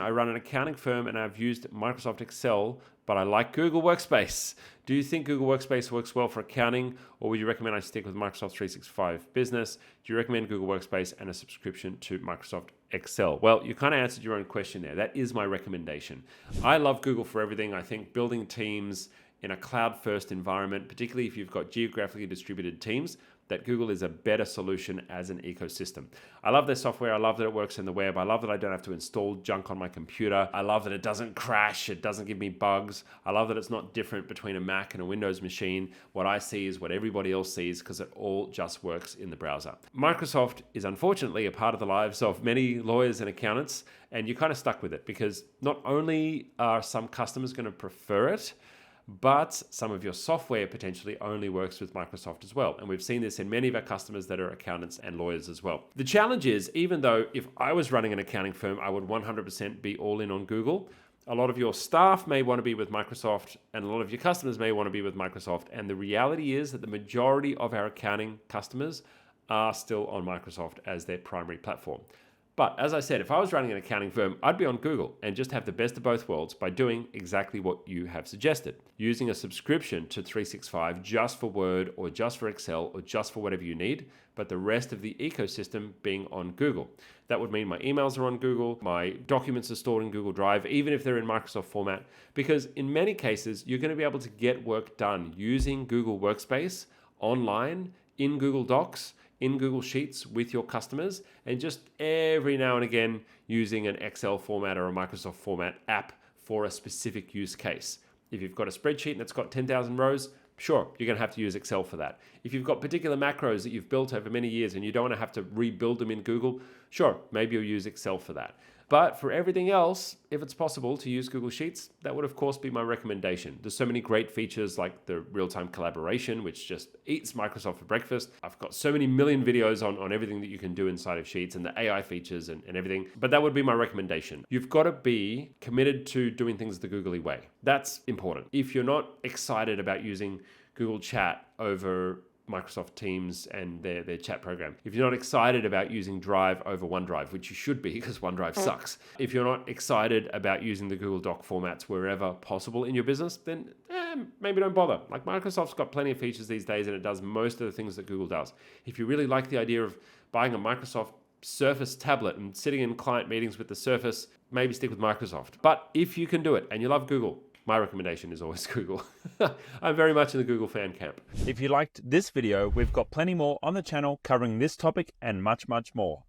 I run an accounting firm and I've used Microsoft Excel, but I like Google Workspace. Do you think Google Workspace works well for accounting, or would you recommend I stick with Microsoft 365 Business? Do you recommend Google Workspace and a subscription to Microsoft Excel? Well, you kind of answered your own question there. That is my recommendation. I love Google for everything. I think building teams in a cloud-first environment, particularly if you've got geographically distributed teams, that Google is a better solution as an ecosystem. I love their software. I love that it works in the web. I love that I don't have to install junk on my computer. I love that it doesn't crash. It doesn't give me bugs. I love that it's not different between a Mac and a Windows machine. What I see is what everybody else sees because it all just works in the browser. Microsoft is unfortunately a part of the lives of many lawyers and accountants, and you're kind of stuck with it because not only are some customers going to prefer it, but some of your software potentially only works with Microsoft as well. And we've seen this in many of our customers that are accountants and lawyers as well. The challenge is, even though if I was running an accounting firm, I would 100% be all in on Google, a lot of your staff may want to be with Microsoft and a lot of your customers may want to be with Microsoft. And the reality is that the majority of our accounting customers are still on Microsoft as their primary platform. But as I said, if I was running an accounting firm, I'd be on Google and just have the best of both worlds by doing exactly what you have suggested. Using a subscription to 365 just for Word or just for Excel or just for whatever you need, but the rest of the ecosystem being on Google. That would mean my emails are on Google, my documents are stored in Google Drive, even if they're in Microsoft format, because in many cases, you're going to be able to get work done using Google Workspace online in Google Docs, in Google Sheets with your customers, and just every now and again using an Excel format or a Microsoft format app for a specific use case. If you've got a spreadsheet and it's got 10,000 rows, sure, you're going to have to use Excel for that. If you've got particular macros that you've built over many years and you don't want to have to rebuild them in Google, sure, maybe you'll use Excel for that. But for everything else, if it's possible to use Google Sheets, that would of course be my recommendation. There's so many great features like the real-time collaboration, which just eats Microsoft for breakfast. I've got so many million videos on everything that you can do inside of Sheets and the AI features and everything. But that would be my recommendation. You've got to be committed to doing things the Googly way. That's important. If you're not excited about using Google Chat over Microsoft Teams and their chat program, if you're not excited about using Drive over OneDrive, which you should be because OneDrive sucks, if you're not excited about using the Google Doc formats wherever possible in your business, then maybe don't bother. Like Microsoft's got plenty of features these days and it does most of the things that Google does. If you really like the idea of buying a Microsoft Surface tablet and sitting in client meetings with the Surface, maybe stick with Microsoft. But if you can do it and you love Google, my recommendation is always Google. I'm very much in the Google fan camp. If you liked this video, we've got plenty more on the channel covering this topic and much, much more.